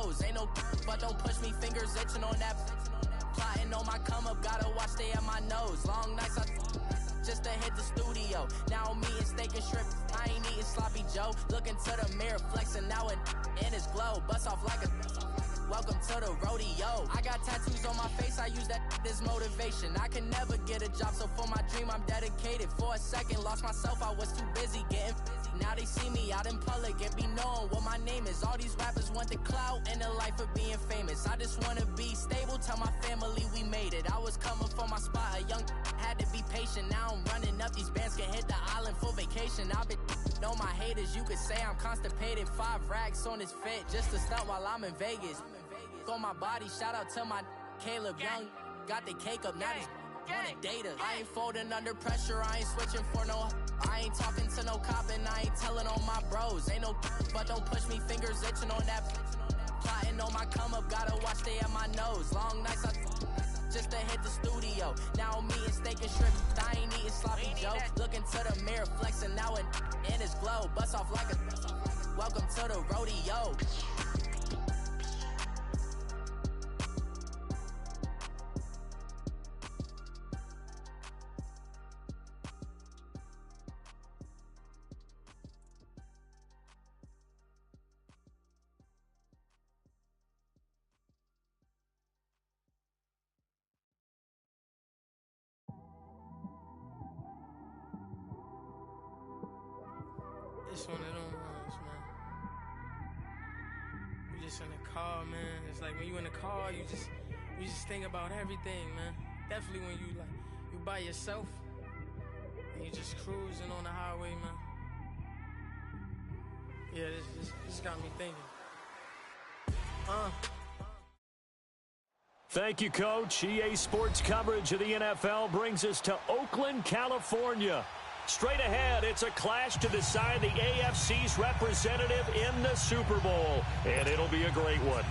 nose. Ain't no but don't push me, fingers itching on that. Plotting on my come up, gotta watch stay at my nose. Long nights just to hit the studio. Now I'm eating steak and shrimp. I ain't eating sloppy Joe. Looking to the mirror, flexing now in his glow. Bust off like a welcome to the rodeo. I got tattoos on my face, I use that as motivation. I can never get a job, so for my dream I'm dedicated. For a second, lost myself, I was too busy getting busy. Now they see me out in public and be knowing what my name is. All these rappers want the clout and the life of being famous. I just wanna be stable, tell my family we made it. I was coming for my spot, a young had to be patient. Now I'm running up, these bands can hit the island for vacation. I've been know my haters, you could say I'm constipated. 5 racks on his fit, just to stunt while I'm in Vegas. On my body, shout out to my Caleb Young. Got the cake up, now these wanna data. I ain't folding under pressure, I ain't switching for no. I ain't talking to no cop and I ain't telling on my bros. Ain't no but don't push me, fingers itching on that. Plotting on my come up, gotta watch stay at my nose. Long nights just to hit the studio. Now I'm eating steak and shrimp, I ain't eating sloppy Joe. Looking to the mirror, flexing now in his glow. Bust off like a welcome to the rodeo. It's one of them ones, man. You just in the car, man. It's like when you in the car, you just think about everything, man. Definitely when you by yourself and you just cruising on the highway, man. Yeah, this got me thinking. Thank you, Coach. EA Sports coverage of the NFL brings us to Oakland, California. Straight ahead, it's a clash to decide the AFC's representative in the Super Bowl, and it'll be a great one.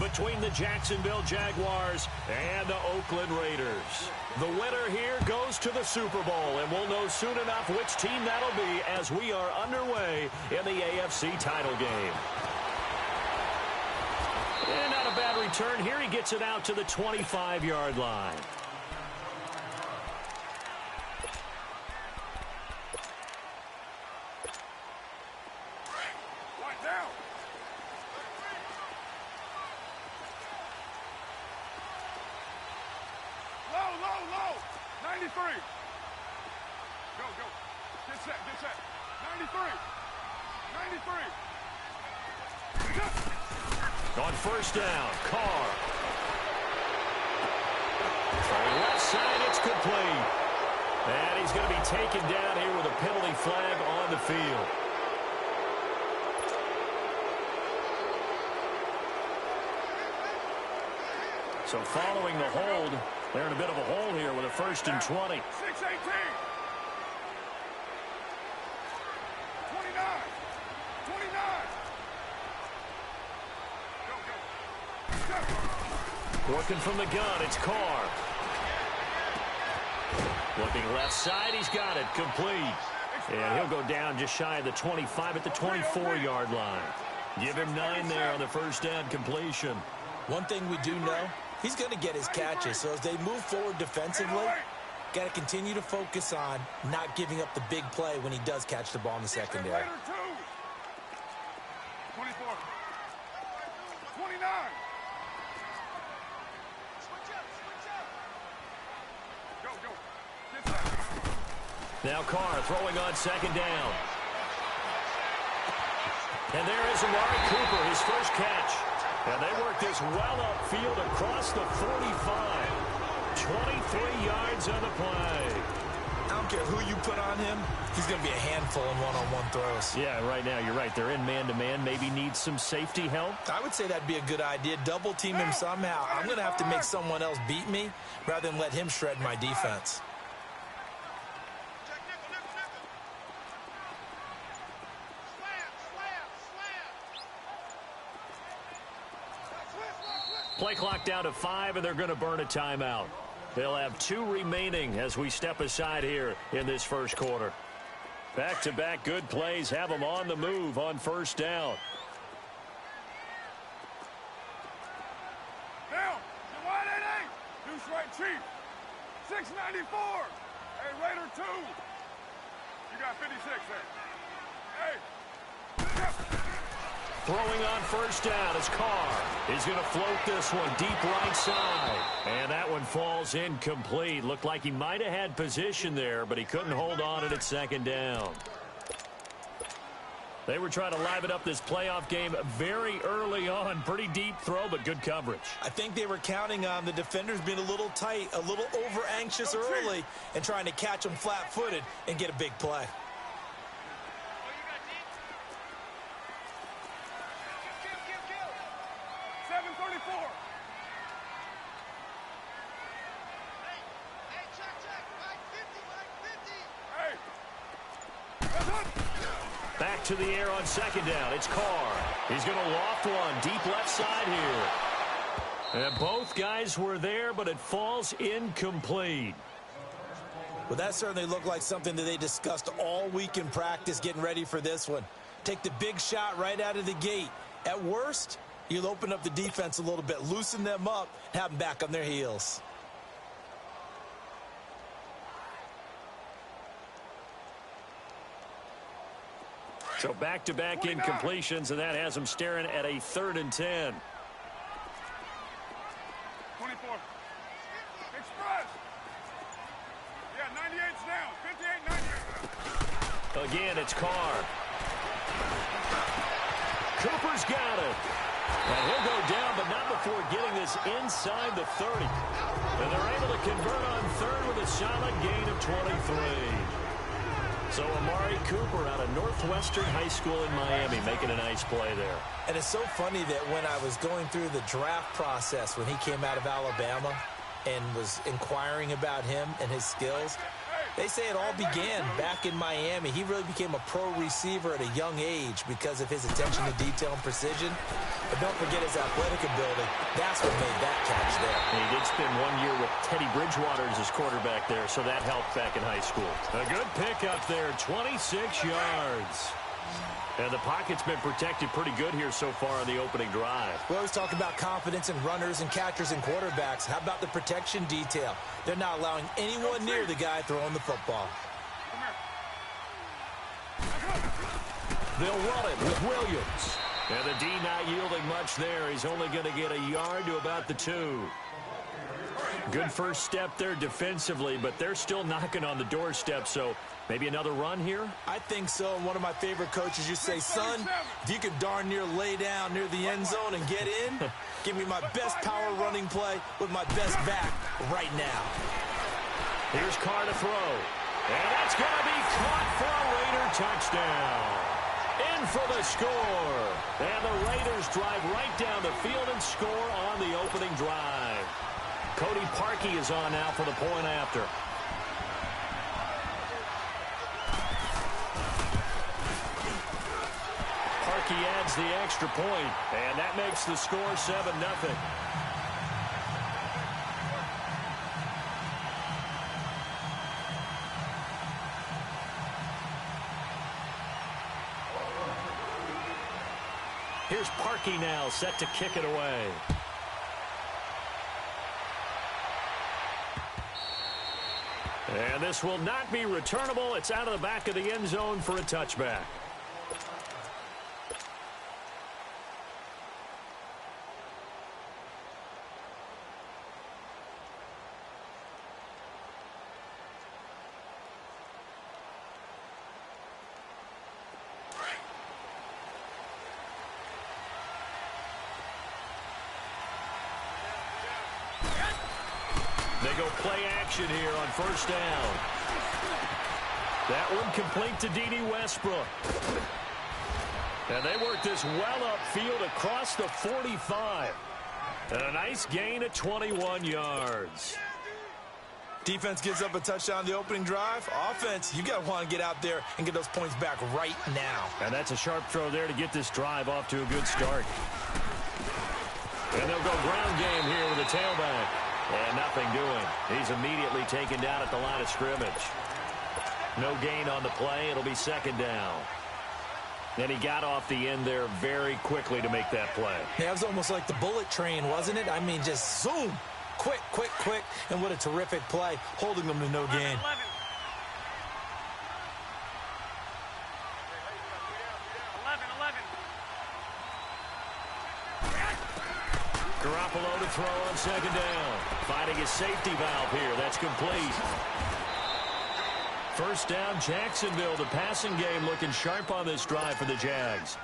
Between the Jacksonville Jaguars and the Oakland Raiders. The winner here goes to the Super Bowl, and we'll know soon enough which team that'll be as we are underway in the AFC title game. And not a bad return here. He gets it out to the 25-yard line. Low. 93. Go. Get set. 93. On first down, Carr. From the left side, it's complete. And he's going to be taken down here with a penalty flag on the field. So following the hold, they're in a bit of a hole here with a 1st and 20. 6-18. 29. Working from the gun, it's Carr. Looking left side, he's got it, complete. And he'll go down just shy of the 25 at the 24-yard line. Give him 9 there on the first down completion. One thing we do know, he's going to get his catches. So as they move forward defensively, got to continue to focus on not giving up the big play when he does catch the ball in the secondary. 24. 29. Go. Now Carr throwing on second down. And there is Amari Cooper, his first catch. And they work this well upfield across the 45. 23 yards on the play. I don't care who you put on him, he's going to be a handful in one-on-one throws. Yeah, right now you're right. They're in man-to-man. Maybe need some safety help. I would say that'd be a good idea. Double team him somehow. I'm going to have to make someone else beat me rather than let him shred my defense. Play clock down to 5, and they're going to burn a timeout. They'll have 2 remaining as we step aside here in this first quarter. Back-to-back good plays have them on the move on first down. right, Chief. 694. Hey, Raider 2. You got 56 there. Hey. Throwing on first down is Carr. He's going to float this one deep right side. And that one falls incomplete. Looked like he might have had position there, but he couldn't hold on it at second down. They were trying to liven up this playoff game very early on. Pretty deep throw, but good coverage. I think they were counting on the defenders being a little tight, a little over-anxious early, and trying to catch them flat-footed and get a big play. 734. Hey, check. Mike 50. Hey. Back to the air on second down. It's Carr. He's going to loft one deep left side here. And both guys were there, but it falls incomplete. Well, that certainly looked like something that they discussed all week in practice getting ready for this one. Take the big shot right out of the gate. At worst, you'll open up the defense a little bit, loosen them up, have them back on their heels. So back-to-back incompletions, and that has them staring at a 3rd and 10. 24. Express. Yeah, 98's down. 58, 98. Again, it's Carr. Cooper's got it. And he'll go down, but not before getting this inside the 30. And they're able to convert on 3rd with a solid gain of 23. So Amari Cooper out of Northwestern High School in Miami making a nice play there. And it's so funny that when I was going through the draft process when he came out of Alabama and was inquiring about him and his skills, they say it all began back in Miami. He really became a pro receiver at a young age because of his attention to detail and precision. But don't forget his athletic ability. That's what made that catch there. And he did spend 1 year with Teddy Bridgewater as his quarterback there, so that helped back in high school. A good pickup there, 26 yards. And the pocket's been protected pretty good here so far on the opening drive. We always talk about confidence in runners and catchers and quarterbacks. How about the protection detail? They're not allowing anyone near the guy throwing the football. They'll run it with Williams. And the D not yielding much there. He's only going to get a yard to about the 2. Good first step there defensively, but they're still knocking on the doorstep, so maybe another run here? I think so. And one of my favorite coaches used to say, son, if you can darn near lay down near the end zone and get in, give me my best power running play with my best back right now. Here's Carr to throw. And that's going to be caught for a Raider touchdown. In for the score. And the Raiders drive right down the field and score on the opening drive. Cody Parkey is on now for the point after. Parkey adds the extra point, and that makes the score 7-0. Here's Parkey now, set to kick it away. And this will not be returnable. It's out of the back of the end zone for a touchback. They go play action here on first down. That one complete to D.D. Westbrook. And they work this well upfield across the 45. And a nice gain of 21 yards. Defense gives up a touchdown the opening drive. Offense, you got to want to get out there and get those points back right now. And that's a sharp throw there to get this drive off to a good start. And they'll go ground game here with the tailback. And nothing doing. He's immediately taken down at the line of scrimmage. No gain on the play. It'll be second down. And he got off the end there very quickly to make that play. Yeah, it was almost like the bullet train, wasn't it? I mean, just zoom. quick, quick, quick. And what a terrific play, holding them to no gain. 11. Garoppolo to throw on second down. Finding his safety valve here. That's complete. First down, Jacksonville. The passing game looking sharp on this drive for the Jags.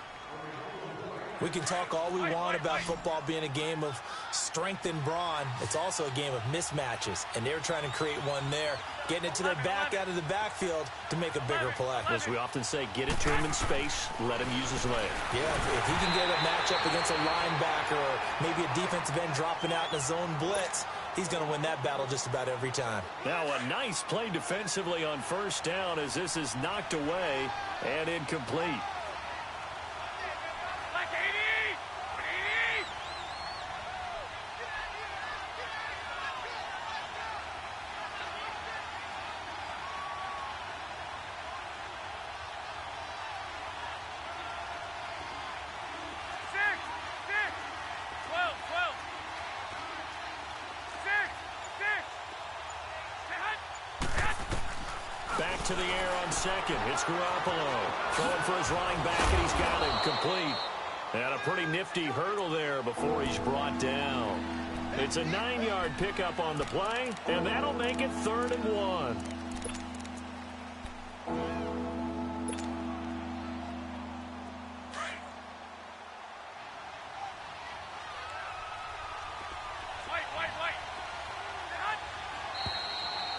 We can talk all we want about football being a game of strength and brawn. It's also a game of mismatches, and they're trying to create one there, getting it to their back out of the backfield to make a bigger play. As we often say, get it to him in space, let him use his leg. Yeah, if he can get a matchup against a linebacker or maybe a defensive end dropping out in a zone blitz, he's going to win that battle just about every time. Now a nice play defensively on first down as this is knocked away and incomplete. Back to the air on second. It's Garoppolo. Throwing for his running back, and he's got him complete. And a pretty nifty hurdle there before he's brought down. It's a 9-yard pickup on the play, and that'll make it 3rd and 1.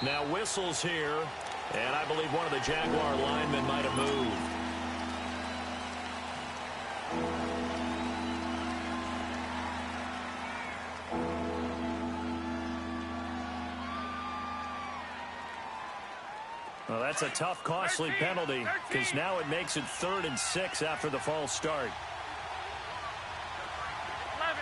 Now whistles here, and I believe one of the Jaguar linemen might have moved. Well, that's a tough, costly penalty because now it makes it 3rd and 6 after the false start. 11.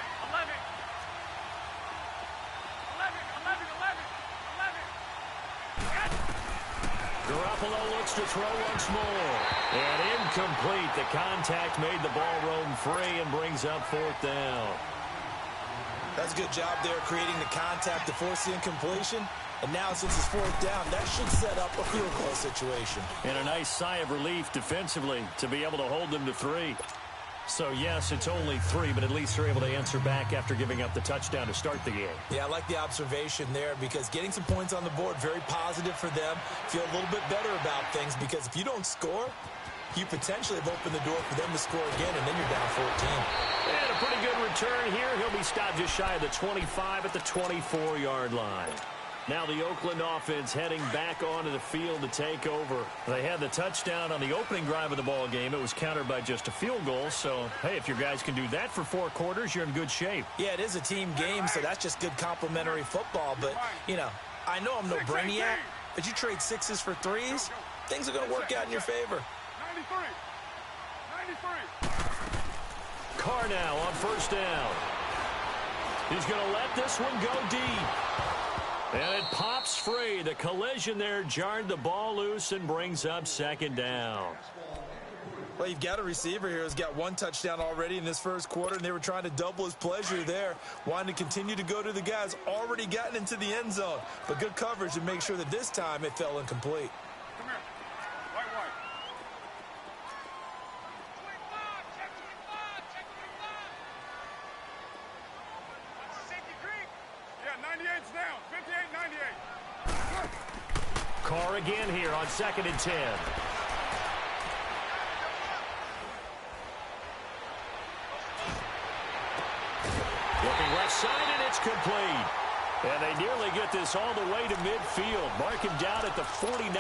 Garoppolo looks to throw once more. And incomplete. The contact made the ball roam free and brings up 4th down. That's a good job there creating the contact to force the incompletion. And now since it's 4th down, that should set up a field goal situation. And a nice sigh of relief defensively to be able to hold them to 3. So, yes, it's only 3, but at least they're able to answer back after giving up the touchdown to start the game. Yeah, I like the observation there because getting some points on the board, very positive for them. Feel a little bit better about things because if you don't score, you potentially have opened the door for them to score again, and then you're down 14. And a pretty good return here. He'll be stopped just shy of the 25 at the 24-yard line. Now the Oakland offense heading back onto the field to take over. They had the touchdown on the opening drive of the ball game. It was countered by just a field goal. So, hey, if your guys can do that for 4 quarters, you're in good shape. Yeah, it is a team game, so that's just good complimentary football. But, you know, I know I'm no brainiac, but you trade 6s for 3s, things are going to work out in your favor. 93. Carr now on first down. He's going to let this one go deep. And it pops free. The collision there jarred the ball loose and brings up 2nd down. Well, you've got a receiver here who's got 1 touchdown already in this first quarter, and they were trying to double his pleasure there, wanting to continue to go to the guys already gotten into the end zone. But good coverage to make sure that this time it fell incomplete. Come here. White. Safety creek. Yeah, 98's down. 58, 98. Carr again here on 2nd and 10. Looking left side, and it's complete. And they nearly get this all the way to midfield. Mark him down at the 49.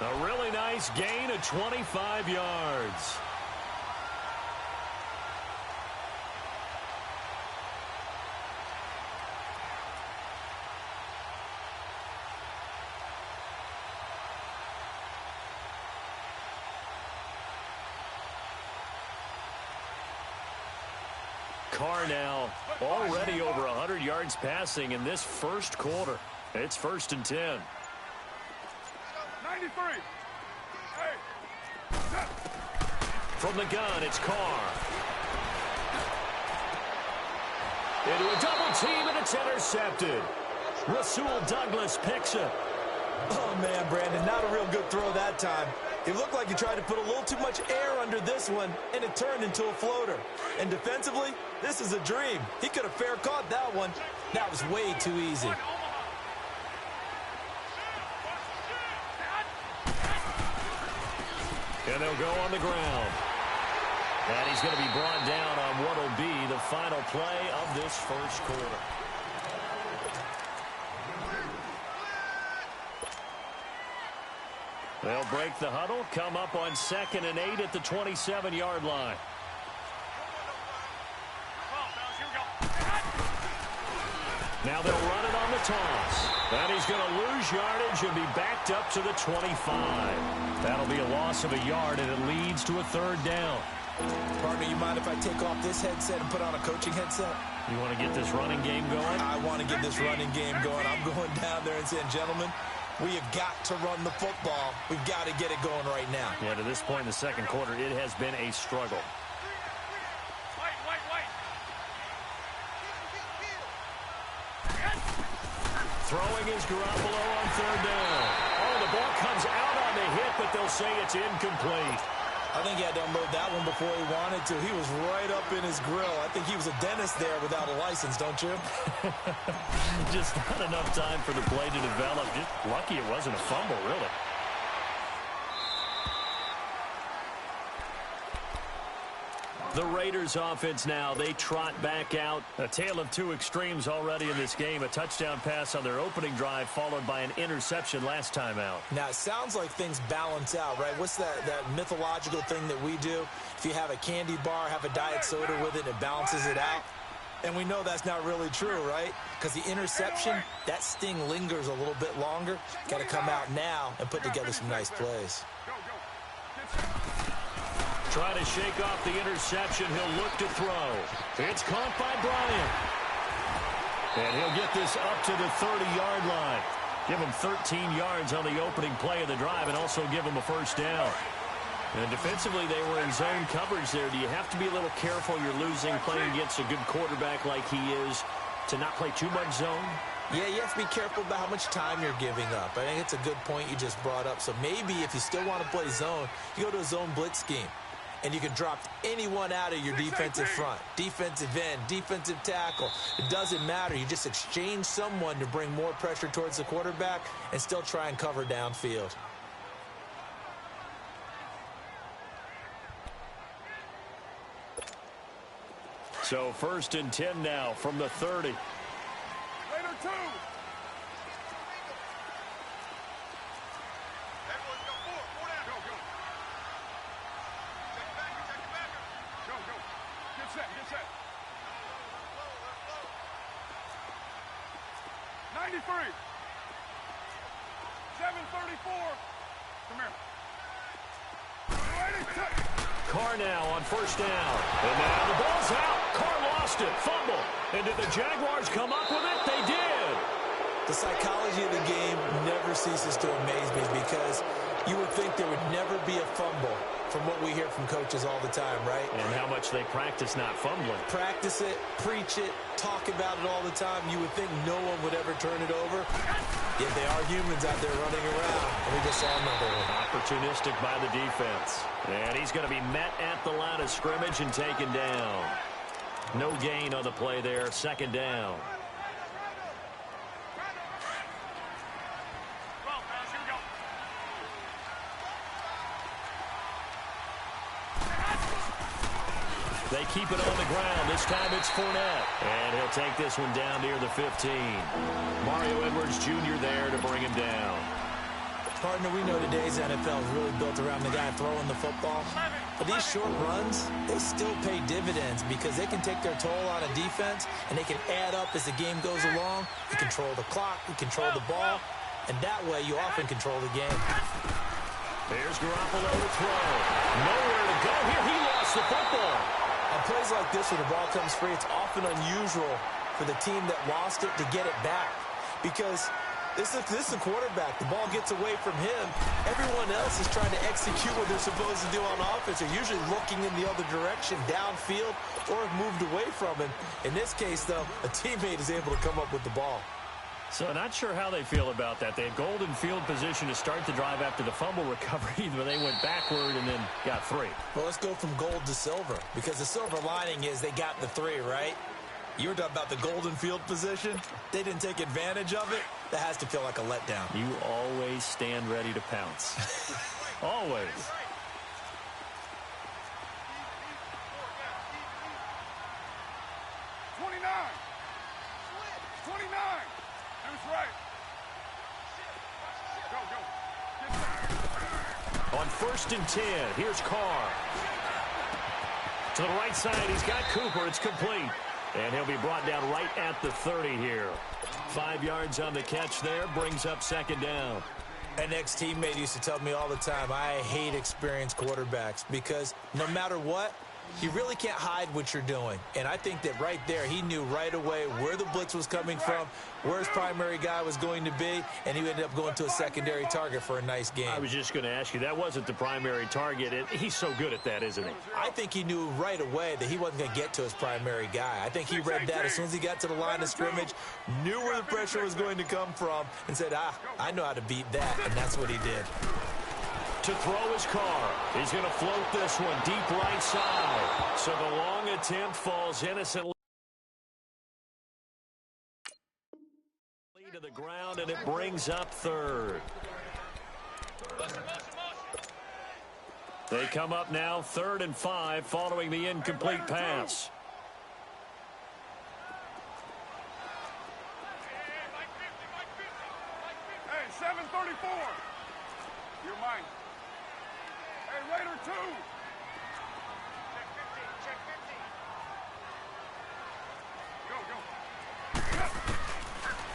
A really nice gain of 25 yards. Carr now already over 100 yards passing in this first quarter. It's 1st and 10. 93. Hey. From the gun, it's Carr. Into a double team, and it's intercepted. Rasul Douglas picks it. Oh, man, Brandon, not a real good throw that time. It looked like he tried to put a little too much air under this one, and it turned into a floater. And defensively, this is a dream. He could have fair caught that one. That was way too easy. And they'll go on the ground. And he's going to be brought down on what will be the final play of this first quarter. They'll break the huddle, come up on 2nd and 8 at the 27-yard line. Now they'll run it on the toss. And he's going to lose yardage and be backed up to the 25. That'll be a loss of a yard, and it leads to a 3rd down. Partner, you mind if I take off this headset and put on a coaching headset? You want to get this running game going? I want to get this running game going. I'm going down there and saying, gentlemen, we have got to run the football. We've got to get it going right now. Yeah, to this point in the second quarter, it has been a struggle. Throwing is Garoppolo on 3rd down. Oh, the ball comes out on the hit, but they'll say it's incomplete. I think he had to unload that one before he wanted to. He was right up in his grill. I think he was a dentist there without a license, don't you? Just not enough time for the play to develop. Just lucky it wasn't a fumble, really. The Raiders offense now, they trot back out. A tale of two extremes already in this game. A touchdown pass on their opening drive followed by an interception last time out. Now, it sounds like things balance out, right? What's that mythological thing that we do? If you have a candy bar, have a diet soda with it, it balances it out. And we know that's not really true, right? Because the interception, that sting lingers a little bit longer. Got to come out now and put together some nice plays. Try to shake off the interception. He'll look to throw. It's caught by Bryant. And he'll get this up to the 30-yard line. Give him 13 yards on the opening play of the drive and also give him a 1st down. And defensively, they were in zone coverage there. Do you have to be a little careful? You're losing playing against a good quarterback like he is to not play too much zone? Yeah, you have to be careful about how much time you're giving up. I think it's a good point you just brought up. So maybe if you still want to play zone, you go to a zone blitz scheme. And you can drop anyone out of your defensive front. Defensive end, defensive tackle. It doesn't matter. You just exchange someone to bring more pressure towards the quarterback and still try and cover downfield. So 1st and 10 now from the 30. Raider 2. Get set. 93. 734. Come here. Ready, set. Carr now on 1st down. And now the ball's out. Carr lost it. Fumble. And did the Jaguars come up with it? They did. The psychology of the game never ceases to amaze me because you would think there would never be a fumble from what we hear from coaches all the time, right? And how much they practice not fumbling. Practice it, preach it, talk about it all the time. You would think no one would ever turn it over. Yet they are humans out there running around. And we just saw another one. Opportunistic by the defense. And he's going to be met at the line of scrimmage and taken down. No gain on the play there. 2nd down. They keep it on the ground. This time it's Fournette. And he'll take this one down near the 15. Mario Edwards Jr. there to bring him down. Partner, we know today's NFL is really built around the guy throwing the football. But these short runs, they still pay dividends because they can take their toll on a defense and they can add up as the game goes along. You control the clock, you control the ball, and that way you often control the game. Here's Garoppolo to throw. Nowhere to go here. He lost the football. On plays like this where the ball comes free, it's often unusual for the team that lost it to get it back because this is the quarterback. The ball gets away from him. Everyone else is trying to execute what they're supposed to do on offense. They're usually looking in the other direction, downfield, or have moved away from him. In this case, though, a teammate is able to come up with the ball. So not sure how they feel about that. They had golden field position to start the drive after the fumble recovery, but they went backward and then got 3. Well, let's go from gold to silver, because the silver lining is they got the 3, right? You were talking about the golden field position. They didn't take advantage of it. That has to feel like a letdown. You always stand ready to pounce. Always. On 1st and 10, here's Carr. To the right side, he's got Cooper. It's complete. And he'll be brought down right at the 30 here. 5 yards on the catch there, brings up 2nd down. An ex-teammate used to tell me all the time, I hate experienced quarterbacks because no matter what, you really can't hide what you're doing. And I think that right there, he knew right away where the blitz was coming from, where his primary guy was going to be, and he ended up going to a secondary target for a nice game. I was just going to ask you, that wasn't the primary target. He's so good at that, isn't he? I think he knew right away that he wasn't going to get to his primary guy. I think he read that as soon as he got to the line of scrimmage, knew where the pressure was going to come from, and said, I know how to beat that, and that's what he did. To throw his Carr. He's going to float this one deep right side. So the long attempt falls innocently to the ground, and it brings up 3rd. They come up now 3rd and 5 following the incomplete pass. Hey, 734. You're mine. Hey, Raider 2. Check 15. Go.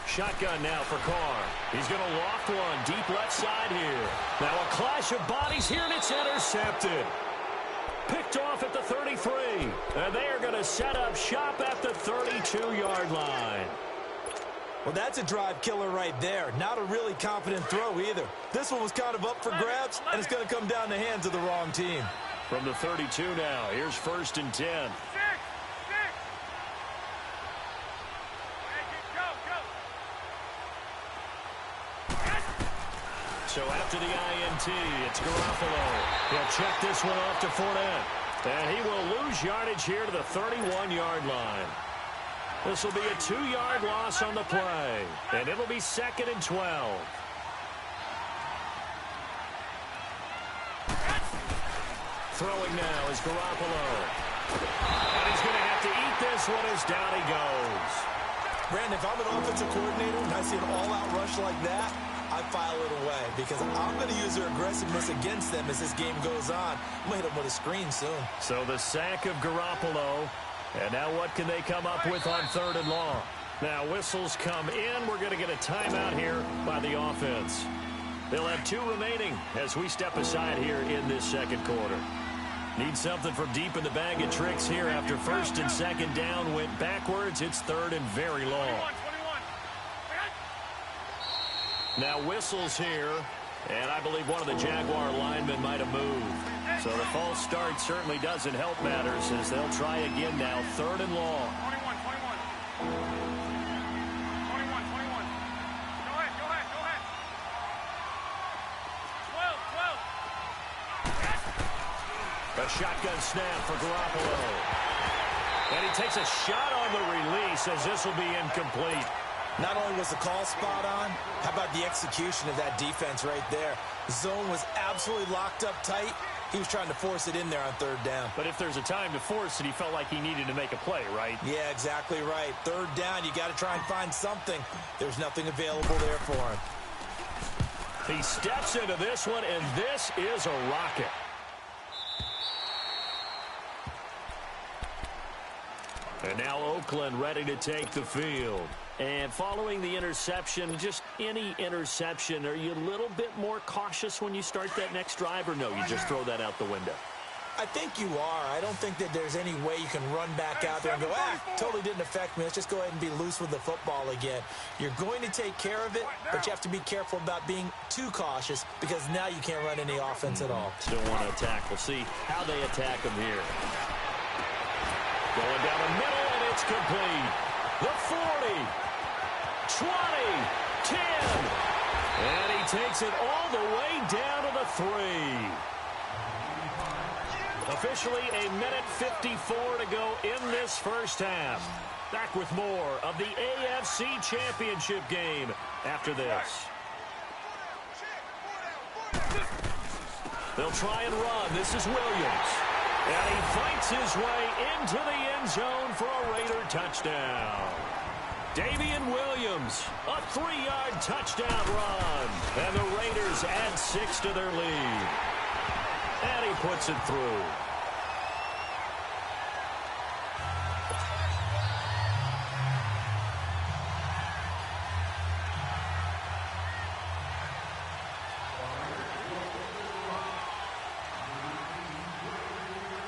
Shotgun now for Carr. He's going to loft one deep left side here. Now a clash of bodies here, and it's intercepted. Picked off at the 33. And they are going to set up shop at the 32-yard line. Well, that's a drive killer right there. Not a really confident throw either. This one was kind of up for grabs, and it's going to come down the hands of the wrong team. From the 32 now, here's 1st and 10. So after the INT, it's Garoppolo. He'll check this one off to Fournette. And he will lose yardage here to the 31-yard line. This will be a 2-yard loss on the play. And it'll be 2nd and 12. Throwing now is Garoppolo. And he's going to have to eat this one as down he goes. Brandon, if I'm an offensive coordinator and I see an all-out rush like that, I file it away because I'm going to use their aggressiveness against them as this game goes on. I'm going to hit them with a screen soon. So the sack of Garoppolo. And now what can they come up with on 3rd and long? Now whistles come in. We're going to get a timeout here by the offense. They'll have 2 remaining as we step aside here in this 2nd quarter. Need something from deep in the bag of tricks here after 1st and 2nd down went backwards. It's 3rd and very long. Now whistles here, and I believe one of the Jaguar linemen might have moved. So the false start certainly doesn't help matters as they'll try again now, 3rd and long. 21. Go ahead. 12. A shotgun snap for Garoppolo. And he takes a shot on the release as this will be incomplete. Not only was the call spot on, how about the execution of that defense right there? The zone was absolutely locked up tight. He was trying to force it in there on 3rd down. But if there's a time to force it, he felt like he needed to make a play, right? Yeah, exactly right. 3rd down, you got to try and find something. There's nothing available there for him. He steps into this one, and this is a rocket. And now Oakland ready to take the field. And following the interception, just any interception, are you a little bit more cautious when you start that next drive, or no, you just throw that out the window? I think you are. I don't think that there's any way you can run back out there and go, totally didn't affect me. Let's just go ahead and be loose with the football again. You're going to take care of it, but you have to be careful about being too cautious because now you can't run any offense at all. Still want to attack. We'll see how they attack them here. Going down the middle, and it's complete. The 40, 20, 10. And he takes it all the way down to the 3. Officially a minute 54 to go in this first half. Back with more of the AFC Championship game after this. They'll try and run. This is Williams. And he fights his way into the end zone for a Raider touchdown. Damian Williams, a 3-yard touchdown run. And the Raiders add 6 to their lead. And he puts it through.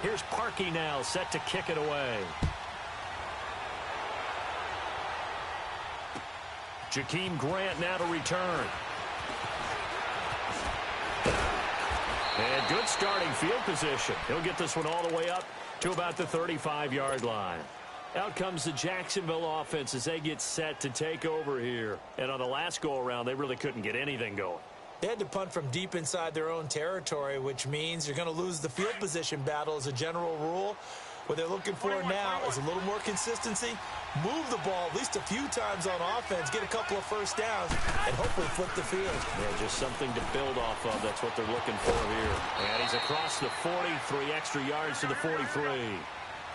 Here's Parkey now, set to kick it away. Jakeem Grant now to return. And good starting field position. He'll get this one all the way up to about the 35-yard line. Out comes the Jacksonville offense as they get set to take over here. And on the last go-around, they really couldn't get anything going. They had to punt from deep inside their own territory, which means you're going to lose the field position battle as a general rule. What they're looking for now is a little more consistency, move the ball at least a few times on offense, get a couple of first downs, and hopefully flip the field. Yeah, just something to build off of. That's what they're looking for here. And he's across the 40, 3 extra yards to the 43.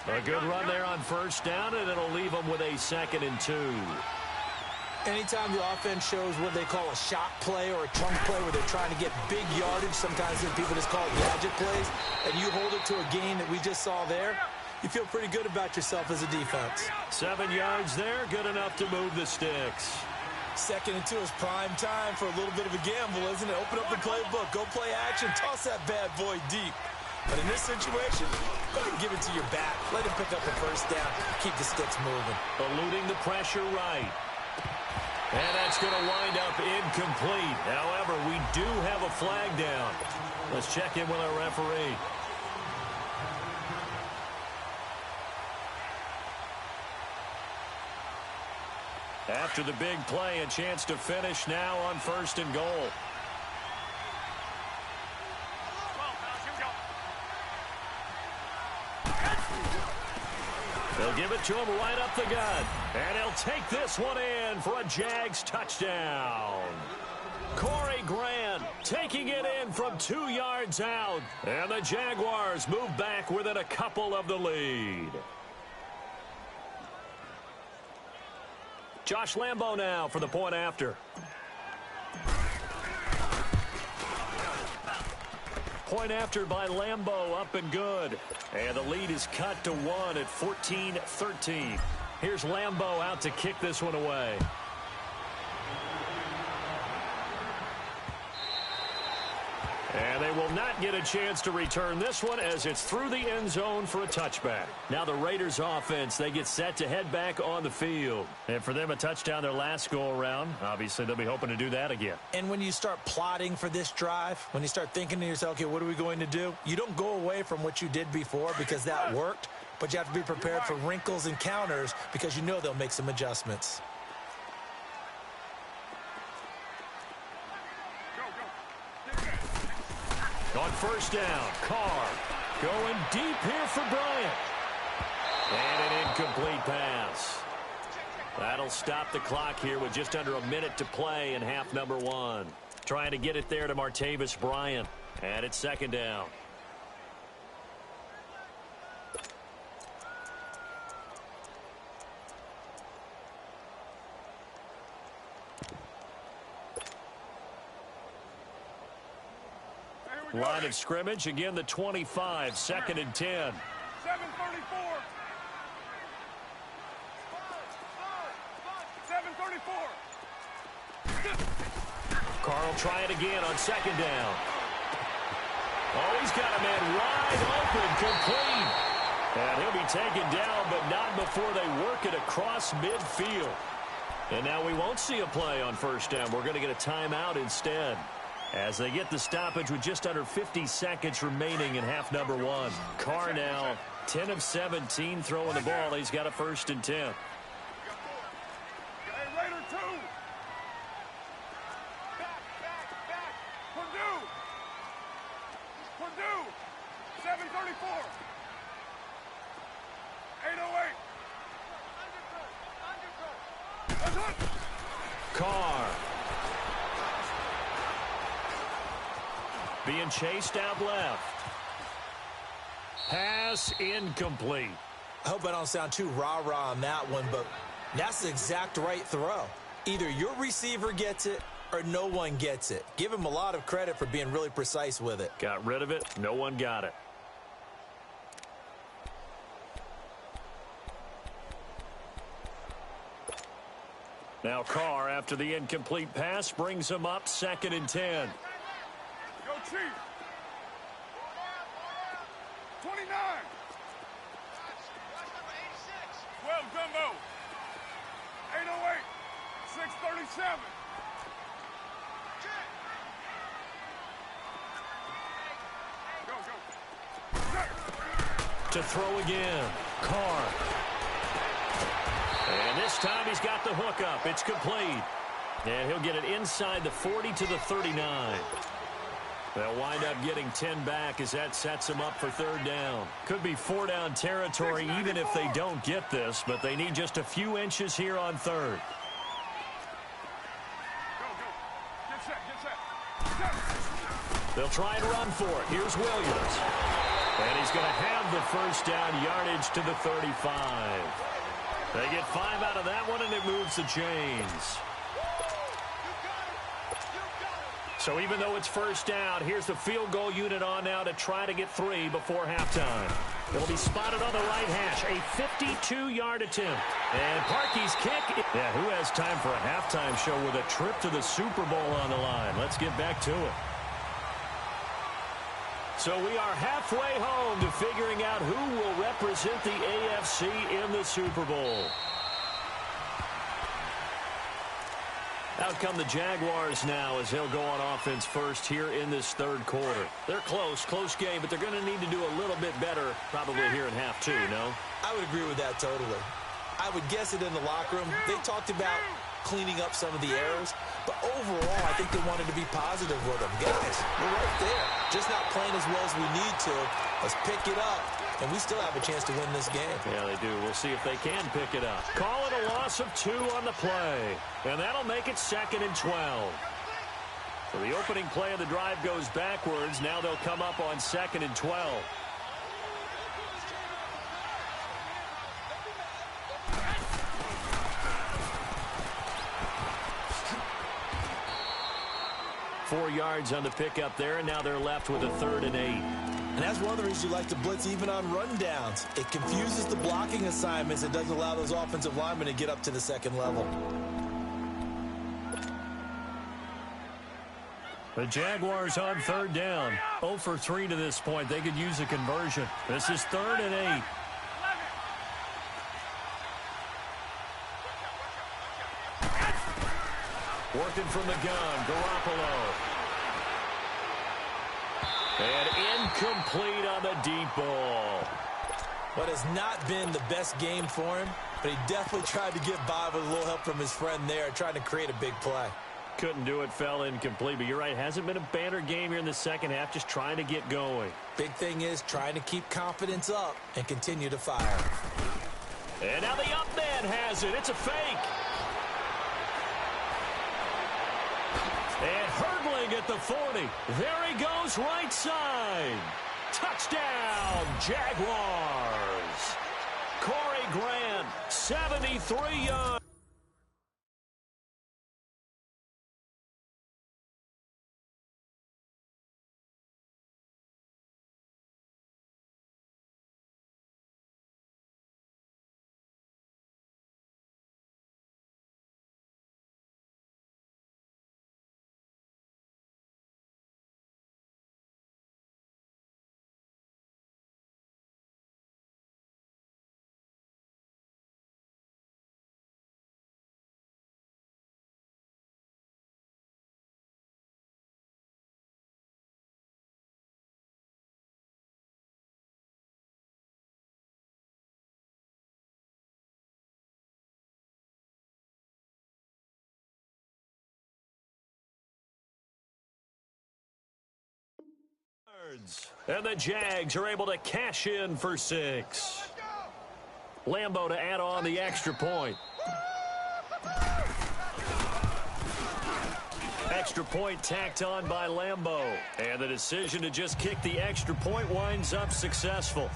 A good run there on first down, and it'll leave them with a 2nd and 2. Anytime the offense shows what they call a shot play or a chunk play where they're trying to get big yardage, sometimes people just call it gadget plays, and you hold it to a gain that we just saw there, you feel pretty good about yourself as a defense. 7 yards there, good enough to move the sticks. 2nd and 2 is prime time for a little bit of a gamble, isn't it? Open up the playbook, go play action, toss that bad boy deep. But in this situation, go ahead and give it to your back. Let him pick up the first down, keep the sticks moving. Eluding the pressure right. And that's going to wind up incomplete. However, we do have a flag down. Let's check in with our referee. After the big play, a chance to finish now on 1st and goal. They'll give it to him right up the gut. And he'll take this one in for a Jags touchdown. Corey Grant taking it in from 2 yards out. And the Jaguars move back within a couple of the lead. Josh Lambo now for the point after. Point after by Lambo, up and good. And the lead is cut to 1 at 14-13. Here's Lambo out to kick this one away. And they will not get a chance to return this one as it's through the end zone for a touchback. Now the Raiders offense, they get set to head back on the field. And for them, a touchdown their last go-around. Obviously, they'll be hoping to do that again. And when you start plotting for this drive, when you start thinking to yourself, okay, what are we going to do? You don't go away from what you did before because that worked, but you have to be prepared for wrinkles and counters because you know they'll make some adjustments. On first down, Carr going deep here for Bryant. And an incomplete pass. That'll stop the clock here with just under a minute to play in half number 1. Trying to get it there to Martavis Bryant. And it's 2nd down. Line of scrimmage, again the 25, 2nd and 10. 7:34. Carl try it again on 2nd down. Oh, he's got a man wide open, complete. And he'll be taken down, but not before they work it across midfield. And now we won't see a play on first down. We're going to get a timeout instead. as they get the stoppage with just under 50 seconds remaining in half number one. Carr now 10 of 17 throwing the ball. He's got a 1st and 10. Hey, Raider 2. Back. Purdue. 734. 808. That's it. Carr being chased out left. Pass incomplete. I hope I don't sound too rah-rah on that one, but that's the exact right throw. Either your receiver gets it or no one gets it. Give him a lot of credit for being really precise with it. Got rid of it. No one got it. Now Carr, after the incomplete pass, brings him up 2nd and 10. Go Chief. 29. 12 Gumbo. 808. 637. Go. To throw again. Carr. And this time he's got the hook up. It's complete. And he'll get it inside the 40 to the 39. They'll wind up getting 10 back as that sets them up for 3rd down. Could be 4-down territory even if they don't get this, but they need just a few inches here on 3rd. Go. Get set. They'll try and run for it. Here's Williams. And he's going to have the 1st down yardage to the 35. They get 5 out of that one, and it moves the chains. So even though it's 1st down, here's the field goal unit on now to try to get 3 before halftime. It'll be spotted on the right hash, a 52-yard attempt. And Parkey's kick. Yeah, who has time for a halftime show with a trip to the Super Bowl on the line? Let's get back to it. So we are halfway home to figuring out who will represent the AFC in the Super Bowl. Out come the Jaguars now as they'll go on offense first here in this 3rd quarter. They're close game, but they're going to need to do a little bit better probably here in half 2, no? I would agree with that totally. I would guess it in the locker room. They talked about cleaning up some of the errors, but overall, I think they wanted to be positive with them. Guys, we're right there. Just not playing as well as we need to. Let's pick it up, and we still have a chance to win this game. Yeah, they do. We'll see if they can pick it up. Call it a loss of 2 on the play, and that'll make it 2nd and 12. So the opening play of the drive goes backwards. Now they'll come up on 2nd and 12. Four yards on the pickup there, and now they're left with a 3rd and 8. And that's one of the reasons you like to blitz even on rundowns. It confuses the blocking assignments and doesn't allow those offensive linemen to get up to the 2nd level. The Jaguars on 3rd down. 0 for 3 to this point. They could use a conversion. This is 3rd and 8. Working from the gun, Garoppolo. And incomplete on the deep ball. What has not been the best game for him, but he definitely tried to get by with a little help from his friend there, trying to create a big play. Couldn't do it, fell incomplete, but you're right, hasn't been a banner game here in the 2nd half, just trying to get going. Big thing is trying to keep confidence up and continue to fire. And now the up man has it. It's a fake. And hurdling at the 40. There he goes, right side. Touchdown, Jaguars. Corey Grant, 73 yards. yards. And the Jags are able to cash in for 6. Lambo to add on the extra point. Extra point tacked on by Lambo. And the decision to just kick the extra point winds up successful.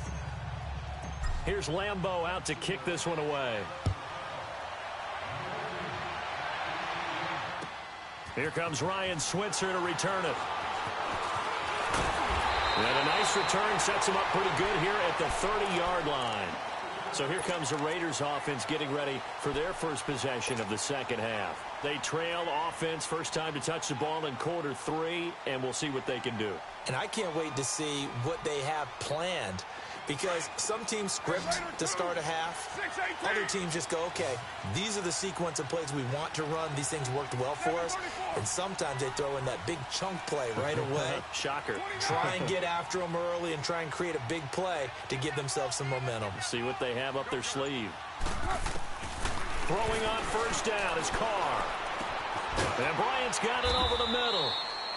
Here's Lambo out to kick this one away. Here comes Ryan Switzer to return it. And a nice return sets him up pretty good here at the 30-yard line. So here comes the Raiders offense getting ready for their first possession of the second half. They trail offense first time to touch the ball in quarter 3, and we'll see what they can do. And I can't wait to see what they have planned, because some teams script to start a half. Other teams just go, okay, these are the sequence of plays we want to run. These things worked well for us. And sometimes they throw in that big chunk play right away. Shocker. Try and get after them early and try and create a big play to give themselves some momentum. See what they have up their sleeve. Throwing on first down is Carr. And Bryant's got it over the middle.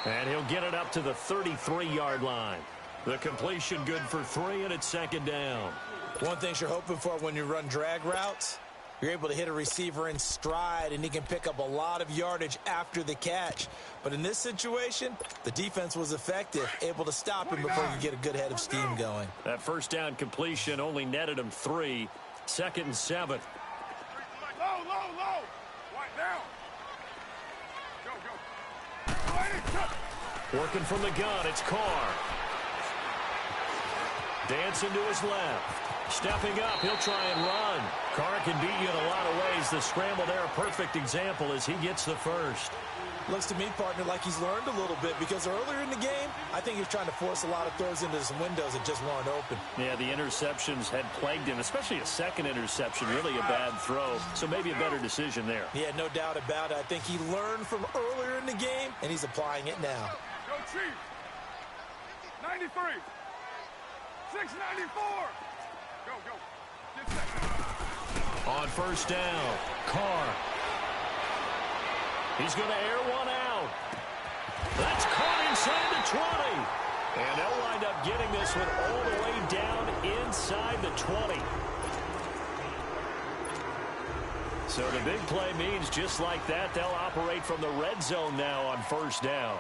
And he'll get it up to the 33-yard line. The completion good for 3, and it's second down. One thing you're hoping for when you run drag routes, you're able to hit a receiver in stride, and he can pick up a lot of yardage after the catch. But in this situation, the defense was effective, able to stop him before you get a good head of steam going. That first down completion only netted him 3. Second and 7. Low. Right down. Go. Working from the gun, it's Carr. Dancing to his left. Stepping up, he'll try and run. Carr can beat you in a lot of ways. The scramble there, a perfect example as he gets the first. Looks to me, partner, like he's learned a little bit, because earlier in the game, I think he was trying to force a lot of throws into some windows that just weren't open. Yeah, the interceptions had plagued him, especially a second interception, really a bad throw. So maybe a better decision there. Yeah, no doubt about it. I think he learned from earlier in the game, and he's applying it now. Go, Chief. 93. 694. Go. Get set. On first down, Carr. He's going to air one out. That's caught inside the 20. And they'll wind up getting this one all the way down inside the 20. So the big play means just like that, they'll operate from the red zone now on first down.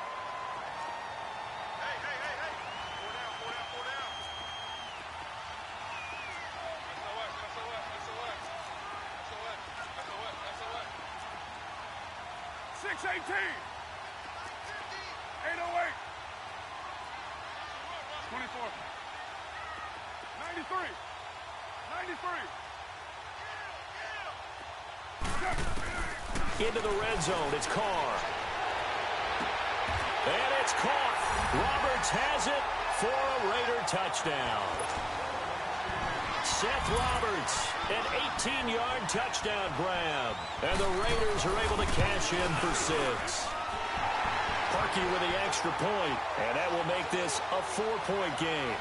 Into the red zone, it's Carr. And it's caught. Roberts has it for a Raider touchdown. Seth Roberts, an 18-yard touchdown grab. And the Raiders are able to cash in for 6. Parkey with the extra point, and that will make this a 4-point game.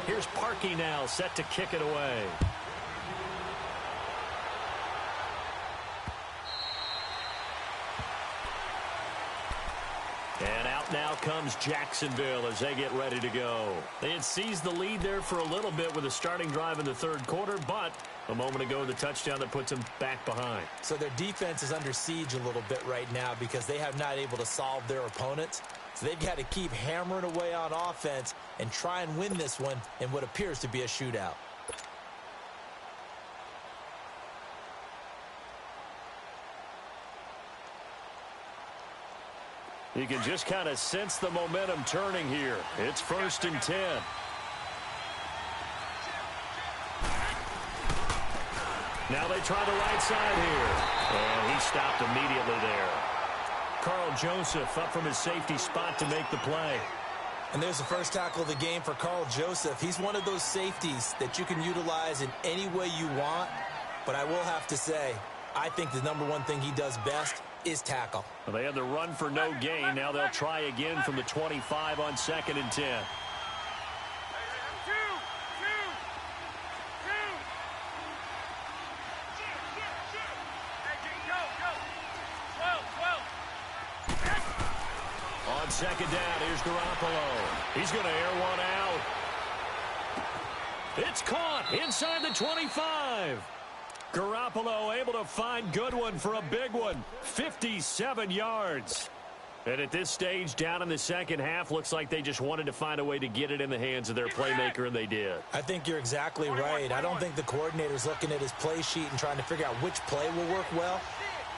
Here's Parkey now, set to kick it away. And out now comes Jacksonville as they get ready to go. They had seized the lead there for a little bit with a starting drive in the third quarter, but a moment ago the touchdown that puts them back behind. So their defense is under siege a little bit right now because they have not able to solve their opponents. So they've got to keep hammering away on offense and try and win this one in what appears to be a shootout. You can just kind of sense the momentum turning here. It's 1st and 10. Now they try the right side here. And he stopped immediately there. Carl Joseph up from his safety spot to make the play. And there's the first tackle of the game for Carl Joseph. He's one of those safeties that you can utilize in any way you want. But I will have to say, I think the number one thing he does best is tackle. Well, they had the run for no gain. Now they'll try again from the 25 on 2nd and 10. On 2nd down, here's Garoppolo. He's going to air one out. It's caught inside the 25. Garoppolo able to find Goodwin for a big one. 57 yards. And at this stage, down in the second half, looks like they just wanted to find a way to get it in the hands of their playmaker, and they did. I think you're exactly right. I don't think the coordinator's looking at his play sheet and trying to figure out which play will work well.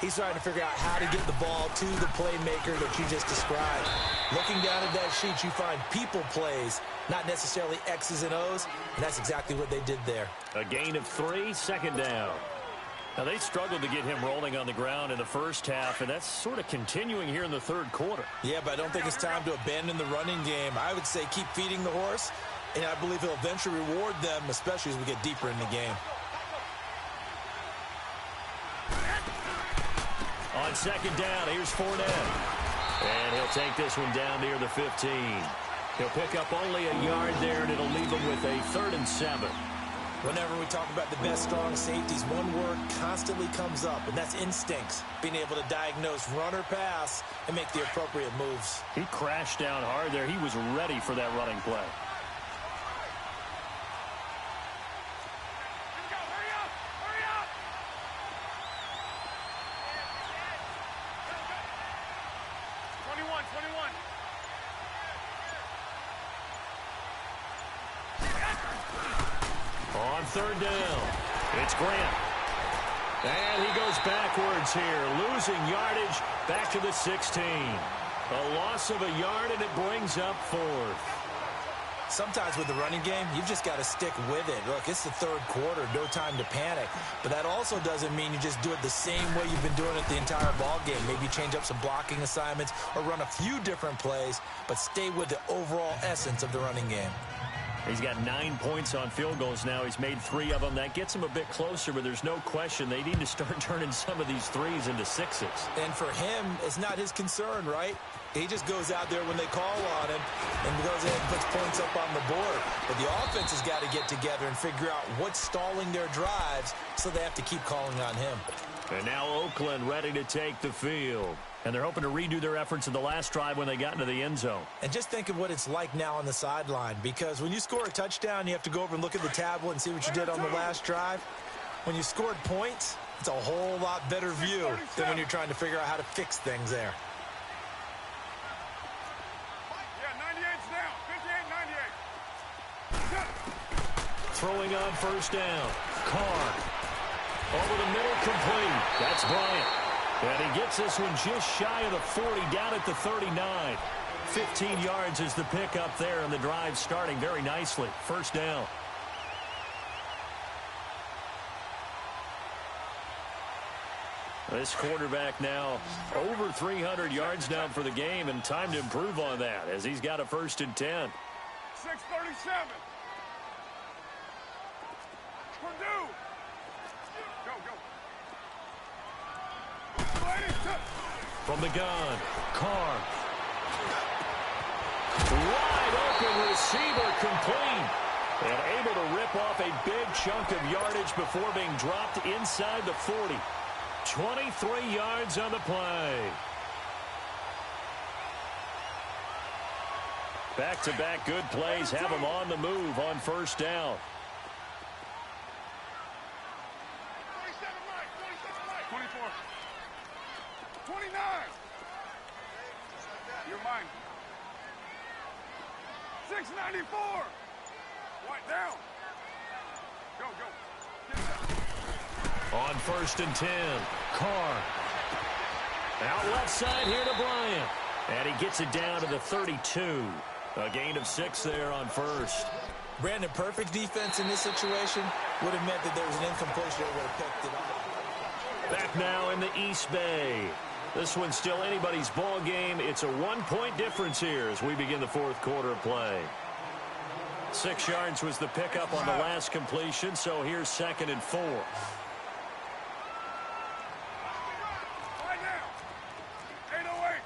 He's trying to figure out how to get the ball to the playmaker that you just described. Looking down at that sheet, you find people plays, not necessarily X's and O's, and that's exactly what they did there. A gain of 3, 2nd down. Now, they struggled to get him rolling on the ground in the first half, and that's sort of continuing here in the third quarter. Yeah, but I don't think it's time to abandon the running game. I would say keep feeding the horse, and I believe he'll eventually reward them, especially as we get deeper in the game. On 2nd down, here's Fournette. And he'll take this one down near the 15. He'll pick up only a yard there, and it'll leave him with a 3rd and 7. Whenever we talk about the best strong safeties, one word constantly comes up, and that's instincts. Being able to diagnose run or pass and make the appropriate moves. He crashed down hard there. He was ready for that running play. On 3rd down, it's Grant. And he goes backwards here, losing yardage back to the 16. A loss of a yard, and it brings up 4th. Sometimes with the running game, you've just got to stick with it. Look, it's the third quarter, no time to panic. But that also doesn't mean you just do it the same way you've been doing it the entire ball game. Maybe change up some blocking assignments or run a few different plays, but stay with the overall essence of the running game. He's got 9 points on field goals now. He's made 3 of them. That gets him a bit closer, but there's no question they need to start turning some of these threes into 6s. And for him, it's not his concern, right? He just goes out there when they call on him and goes ahead and puts points up on the board. But the offense has got to get together and figure out what's stalling their drives, so they have to keep calling on him. And now Oakland ready to take the field. And they're hoping to redo their efforts in the last drive when they got into the end zone. And just think of what it's like now on the sideline, because when you score a touchdown, you have to go over and look at the tablet and see what you did on the last drive. When you scored points, it's a whole lot better view than when you're trying to figure out how to fix things there. Yeah, 98's down. 58, 98. Throwing on 1st down. Carr. Over the middle, complete. That's Bryant. And he gets this one just shy of the 40, down at the 39. 15 yards is the pickup there, and the drive starting very nicely. 1st down. This quarterback now over 300 yards now for the game, and time to improve on that as he's got a 1st and 10. 6:37. Purdue. Go, go. From the gun, Carr. Wide open receiver, complete. And able to rip off a big chunk of yardage before being dropped inside the 40. 23 yards on the play. Back-to-back good plays have him on the move on 1st down. 24. 29. You're mine. 694. White down. Go, go. On 1st and 10, Carr. Out left side here to Bryant. And he gets it down to the 32. A gain of 6 there on first. Brandon, perfect defense in this situation would have meant that there was an incompletion that would have picked it up. Back now in the East Bay. This one's still anybody's ball game. It's a 1-point difference here as we begin the fourth quarter of play. 6 yards was the pickup on the last completion, so here's 2nd and 4. Right now. 808.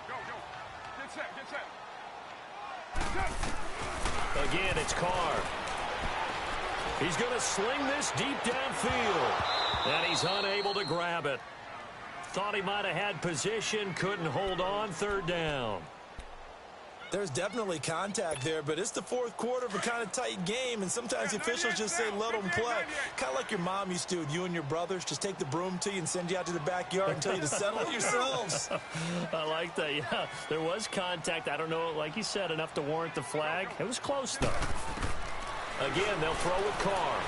Go, go. Get set, get set. Again, it's Carr. He's going to sling this deep downfield. And he's unable to grab it. Thought he might have had position, couldn't hold on, 3rd down. There's definitely contact there, but it's the fourth quarter of a kind of tight game, and sometimes the officials just say let them play. Kind of like your mom used to with you and your brothers. Just take the broom to you and send you out to the backyard and tell you to settle it yourselves. I like that, yeah. There was contact. I don't know, like you said, enough to warrant the flag. It was close, though. Again, they'll throw with Carr.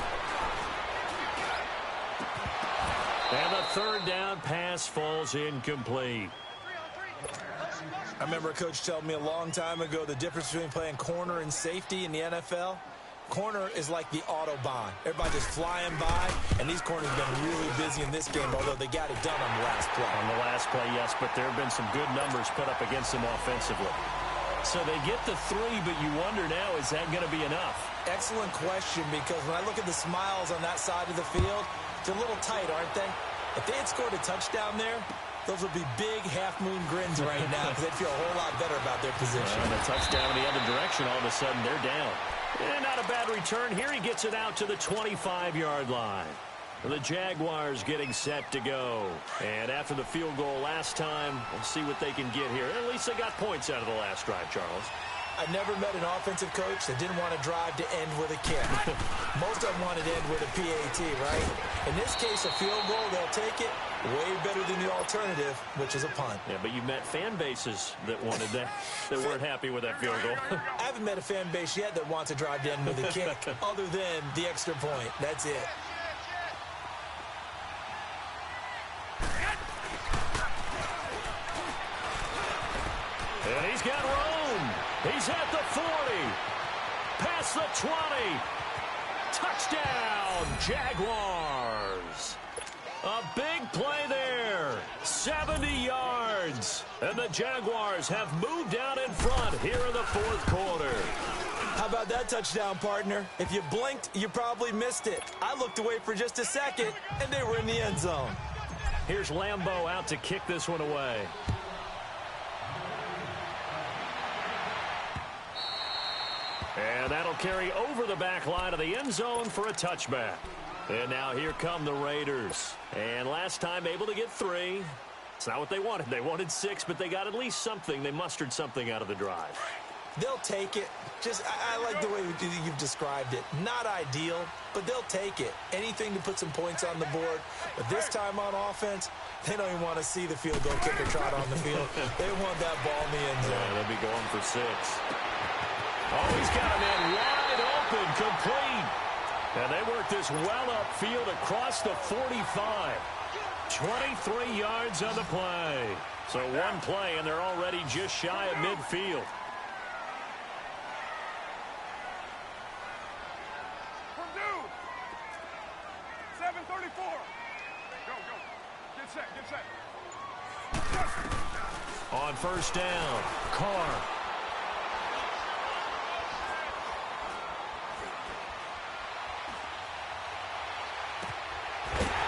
And the 3rd down pass falls incomplete. I remember a coach telling me a long time ago the difference between playing corner and safety in the NFL. Corner is like the Autobahn. Everybody just flying by, and these corners have been really busy in this game, although they got it done on the last play. On the last play, yes, but there have been some good numbers put up against them offensively. So they get the 3, but you wonder now, is that going to be enough? Excellent question, because when I look at the smiles on that side of the field, they're a little tight, aren't they? If they had scored a touchdown there, those would be big half-moon grins right now because they'd feel a whole lot better about their position. And a touchdown in the other direction, all of a sudden they're down. And not a bad return. Here he gets it out to the 25-yard line. The Jaguars getting set to go. And after the field goal last time, we'll see what they can get here. At least they got points out of the last drive, Charles. I never met an offensive coach that didn't want to drive to end with a kick. Most of them wanted to end with a PAT, right? In this case, a field goal, they'll take it. Way better than the alternative, which is a punt. Yeah, but you've met fan bases that wanted that, that weren't happy with that field goal. I haven't met a fan base yet that wants to drive to end with a kick other than the extra point. That's it. And he's got room. He's at the 40. Past the 20. Touchdown, Jaguars. A big play there. 70 yards. And the Jaguars have moved out in front here in the fourth quarter. How about that touchdown, partner? If you blinked, you probably missed it. I looked away for just a second, and they were in the end zone. Here's Lambeau out to kick this one away. And that'll carry over the back line of the end zone for a touchback. And now here come the Raiders. And last time able to get 3. It's not what they wanted. They wanted 6, but they got at least something. They mustered something out of the drive. They'll take it. I like the way you've described it. Not ideal, but they'll take it. Anything to put some points on the board. But this time on offense, they don't even want to see the field goal kicker trot on the field. They want that ball in the end zone. Yeah, they'll be going for 6. Oh, he's got a man wide open, complete. And they work this well upfield across the 45. 23 yards on the play. So one play, and they're already just shy of midfield. Purdue. 7:34. Go, go. Get set, get set. On first down, Carr.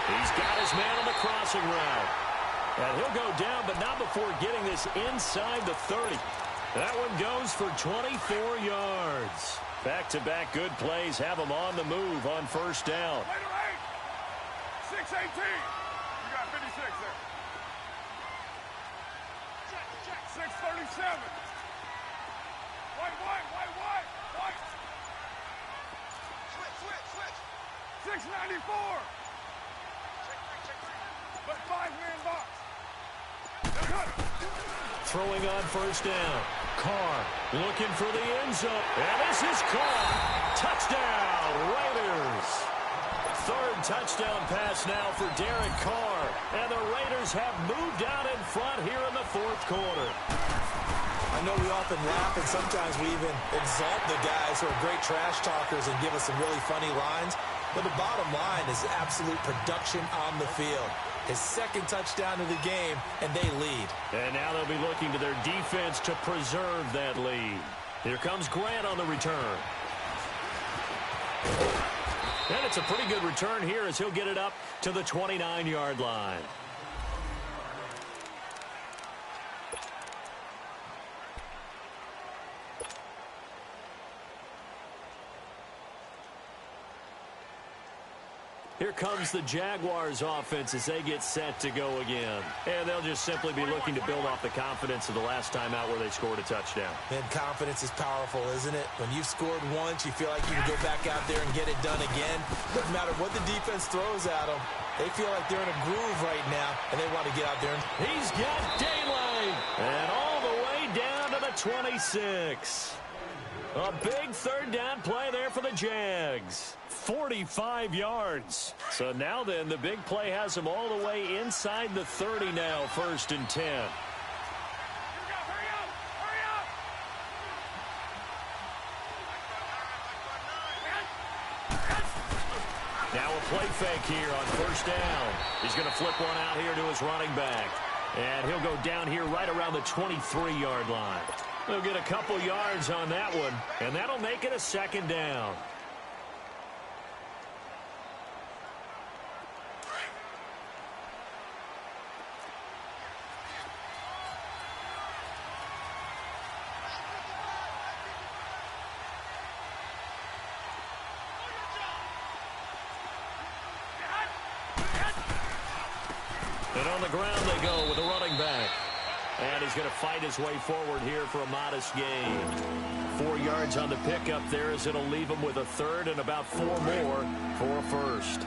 He's got his man on the crossing route. And he'll go down, but not before getting this inside the 30. That one goes for 24 yards. Back-to-back good plays have him on the move on first down. Later 8. 6:18. You got 56 there. 6:37. White. 6:94. But 5-man box. Throwing on first down. Carr looking for the end zone. And this is caught. Touchdown, Raiders. 3rd Third touchdown pass now for Derek Carr. And the Raiders have moved out in front here in the fourth quarter. I know we often laugh, and sometimes we even exalt the guys who are great trash talkers and give us some really funny lines. But the bottom line is absolute production on the field. His second touchdown of the game, and they lead. And now they'll be looking to their defense to preserve that lead. Here comes Grant on the return. And it's a pretty good return here as he'll get it up to the 29-yard line. Here comes the Jaguars offense as they get set to go again. And they'll just simply be looking to build off the confidence of the last time out where they scored a touchdown. Man, confidence is powerful, isn't it? When you've scored once, you feel like you can go back out there and get it done again. Doesn't matter what the defense throws at them. They feel like they're in a groove right now, and they want to get out there. He's got daylight. And all the way down to the 26. A big third down play there for the Jags. 45 yards. So now then, the big play has them all the way inside the 30 now, 1st and 10. Now a play fake here on 1st down. He's going to flip one out here to his running back. And he'll go down here right around the 23-yard line. They'll get a couple yards on that one, and that'll make it a 2nd down. And on the ground they go with a running back. And he's going to fight his way forward here for a modest gain. 4 yards on the pickup there as it'll leave him with a 3rd and about 4 more for a 1st.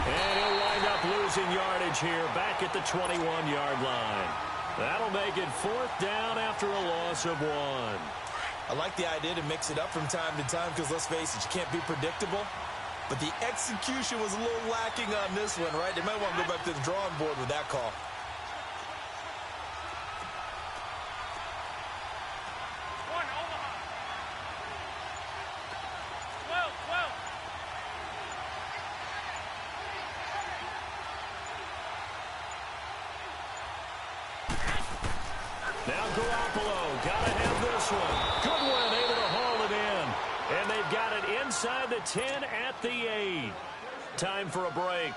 And he'll wind up losing yardage here back at the 21-yard line. That'll make it 4th down after a loss of 1. I like the idea to mix it up from time to time because, let's face it, you can't be predictable. But the execution was a little lacking on this one, right? They might want to go back to the drawing board with that call. Now Garoppolo, gotta have this one. Good one, able to haul it in. And they've got it inside the 10 at the 8. Time for a break.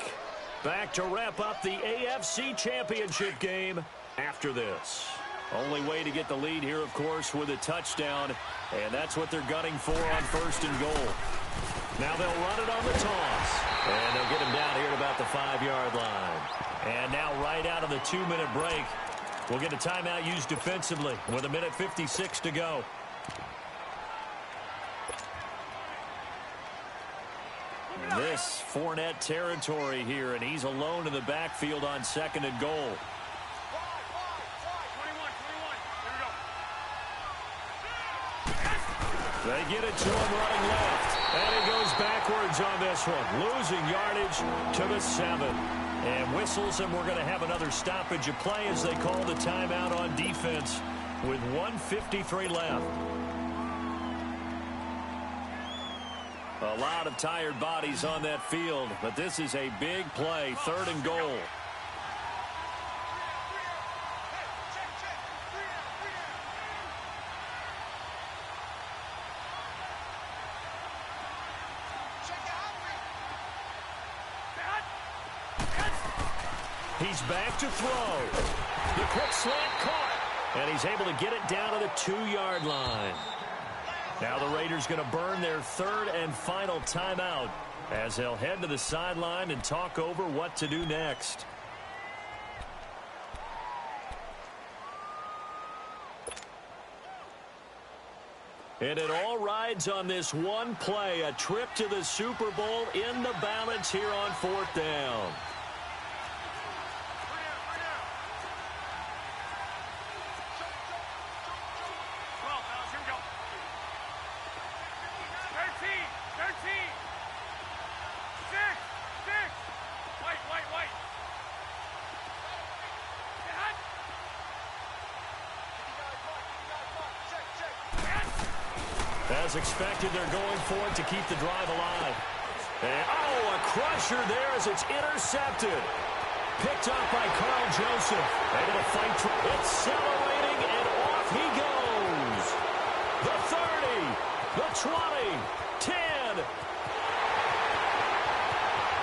Back to wrap up the AFC Championship game after this. Only way to get the lead here, of course, with a touchdown. And that's what they're gunning for on 1st and goal. Now they'll run it on the toss. And they'll get him down here at about the 5-yard line. And now right out of the 2-minute break, we'll get a timeout used defensively with 1:56 to go. This Fournette territory here, and he's alone in the backfield on 2nd and goal. They get it to him running left, and he goes backwards on this one, losing yardage to the 7. And whistles, and we're going to have another stoppage of play as they call the timeout on defense with 1:53 left. A lot of tired bodies on that field, but this is a big play, 3rd and goal. He's back to throw. The quick slant caught. And he's able to get it down to the 2-yard line. Now the Raiders going to burn their 3rd and final timeout as they'll head to the sideline and talk over what to do next. And it all rides on this one play, a trip to the Super Bowl in the balance here on 4th down. as expected, they're going for it to keep the drive alive. And, a crusher there as it's intercepted. Picked up by Carl Joseph. Able to fight through. Accelerating, and off he goes. The 30, the 20, 10.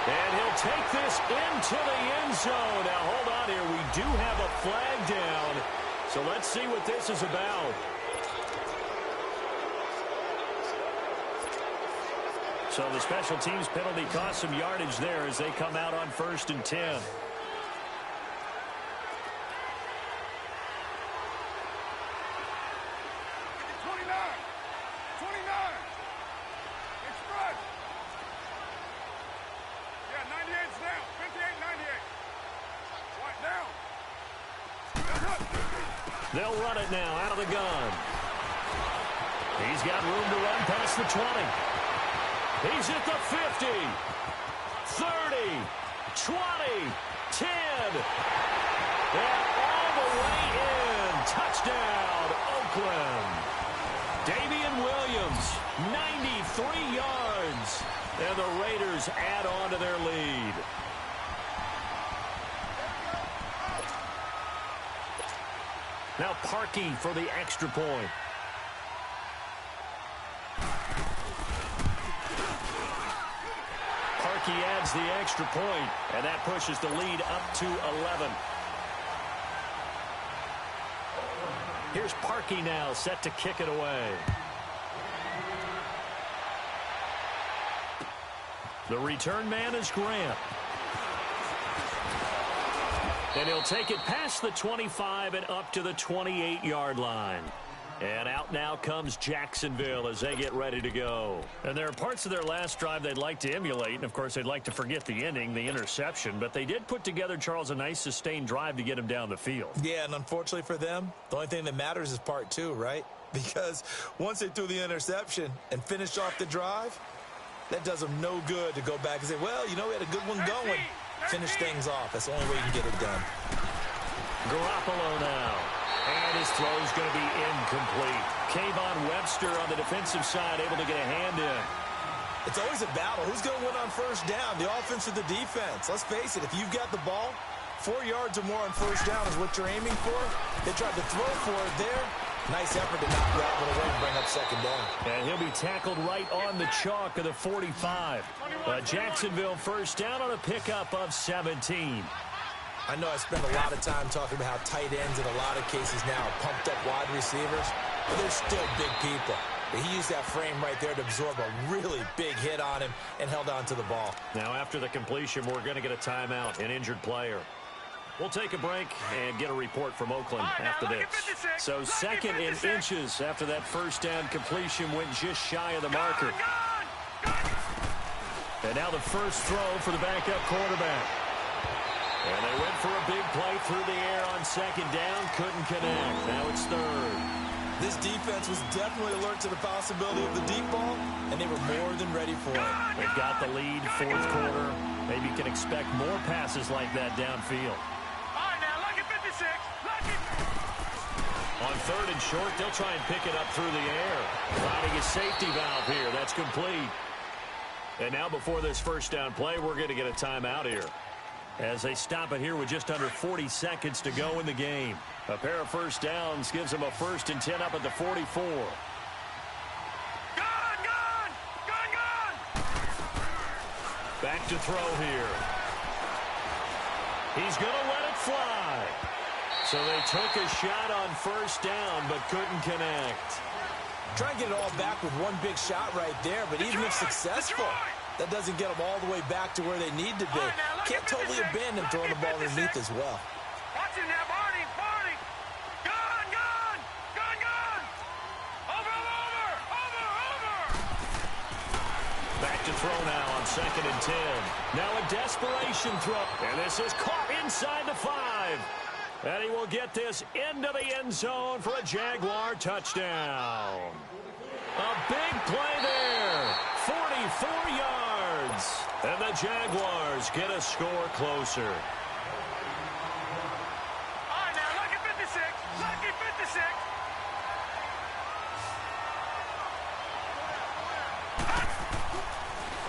And he'll take this into the end zone. Now, hold on here. We do have a flag down. So let's see what this is about. So the special teams penalty cost some yardage there as they come out on 1st and 10. 29. Express. Yeah, 98's down. 58, 98. White down. They'll run it now out of the gun. He's got room to run past the 20. He's at the 50, 30, 20, 10, and all the way in. Touchdown, Oakland. Damian Williams, 93 yards, and the Raiders add on to their lead. Now Parkey for the extra point. He adds the extra point, and that pushes the lead up to 11. Here's Parkey now, set to kick it away. The return man is Grant. And he'll take it past the 25 and up to the 28-yard line. And out now comes Jacksonville as they get ready to go. And there are parts of their last drive they'd like to emulate. And, of course, they'd like to forget the ending, the interception. But they did put together, Charles, a nice sustained drive to get him down the field. Yeah, and unfortunately for them, the only thing that matters is part 2, right? Because once they threw the interception and finished off the drive, that does them no good to go back and say, well, you know, we had a good one going. Finish things off. That's the only way you can get it done. Garoppolo now. And his throw is going to be incomplete. Kayvon Webster on the defensive side able to get a hand in. It's always a battle. Who's going to win on first down, the offense or the defense? Let's face it, if you've got the ball, 4 yards or more on first down is what you're aiming for. They tried to throw for it there. Nice effort to knock that one away and bring up second down. And he'll be tackled right on the chalk of the 45. Jacksonville first down on a pickup of 17. I know I spend a lot of time talking about how tight ends in a lot of cases now are pumped up wide receivers, but they're still big people. But he used that frame right there to absorb a really big hit on him and held on to the ball. Now after the completion, we're going to get a timeout, an injured player. We'll take a break and get a report from Oakland after this. So second in inches after that first down completion went just shy of the marker. And now the first throw for the backup quarterback. And they went for a big play through the air on second down. Couldn't connect. Now it's third. This defense was definitely alert to the possibility of the deep ball, and they were more than ready for it. They've got the lead, fourth quarter. Maybe you can expect more passes like that downfield. On third and short, they'll try and pick it up through the air. Finding a safety valve here. That's complete. And now before this first down play, we're going to get a timeout here, as they stop it here with just under 40 seconds to go in the game. A pair of first downs gives them a 1st and 10 up at the 44. Back to throw here. He's going to let it fly. So they took a shot on first down, but couldn't connect. Try and get it all back with one big shot right there, but even if successful, that doesn't get them all the way back to where they need to be. Can't totally abandon throwing the ball underneath as well. Watch him now, Barney. Gun. Over. Back to throw now on 2nd and 10. Now a desperation throw. And this is caught inside the 5. And he will get this into the end zone for a Jaguar touchdown. A big play there. 44 yards. And the Jaguars get a score closer. All right, now, lucky 56.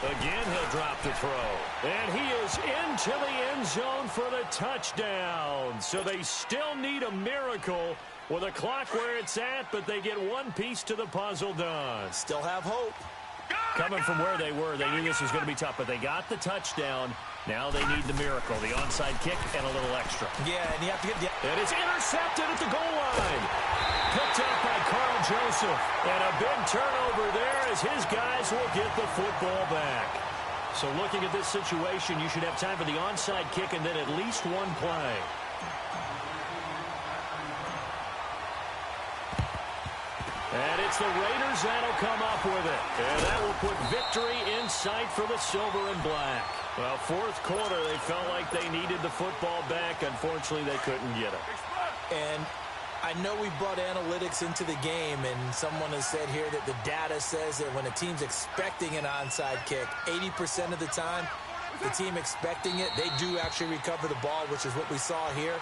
Again, he'll drop the throw. And he is into the end zone for the touchdown. So they still need a miracle with a clock where it's at, but they get one piece to the puzzle done. Still have hope. Coming from where they were, they knew this was going to be tough, but they got the touchdown. Now they need the miracle, the onside kick and a little extra. Yeah, and you have to get... And it's intercepted at the goal line. Picked up by Carl Joseph. And a big turnover there as his guys will get the football back. So looking at this situation, you should have time for the onside kick and then at least one play. And it's the Raiders that'll come up with it. And that will put victory in sight for the silver and black. Well, fourth quarter, they felt like they needed the football back. Unfortunately, they couldn't get it. And I know we brought analytics into the game, and someone has said here that the data says that when a team's expecting an onside kick, 80% of the time, the team expecting it, they do actually recover the ball, which is what we saw here.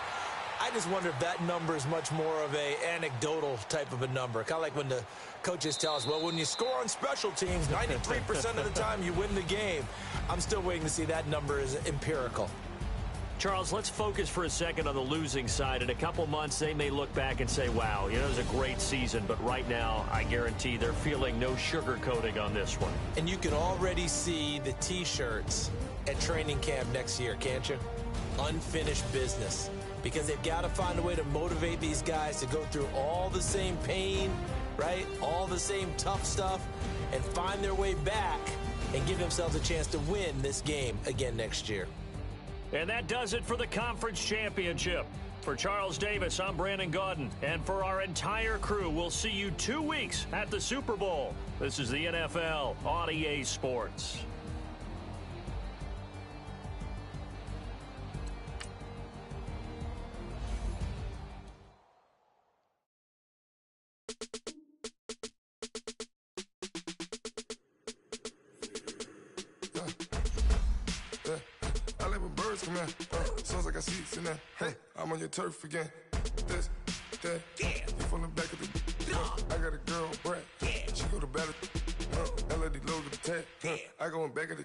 I just wonder if that number is much more of a anecdotal type of a number. Kind of like when the coaches tell us, well, when you score on special teams, 93% of the time you win the game. I'm still waiting to see that number is empirical. Charles, let's focus for a second on the losing side. In a couple months, they may look back and say, wow, it was a great season. But right now, I guarantee they're feeling no sugarcoating on this one. And you can already see the T-shirts at training camp next year, can't you? Unfinished business. Because they've got to find a way to motivate these guys to go through all the same pain, right? All the same tough stuff, and find their way back and give themselves a chance to win this game again next year. And that does it for the conference championship. For Charles Davis, I'm Brandon Gaudin. And for our entire crew, we'll see you 2 weeks at the Super Bowl. This is the NFL on EA Sports. Come here, sounds like I seats in there. I'm on your turf again. This, that, you from the back of the. I got a girl, Brad. She go to battle. LAD load the tag. I go in back of the.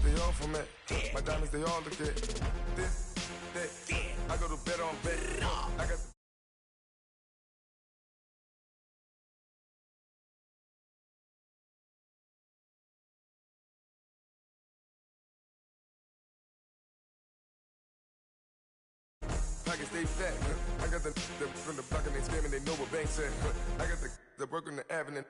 They all from that. My diamonds, they all look at. This, that. I go to bet on bet. I got the. Pockets stay fat. I got the from the block and they scamming, they know what bank said. I got the work on the avenue.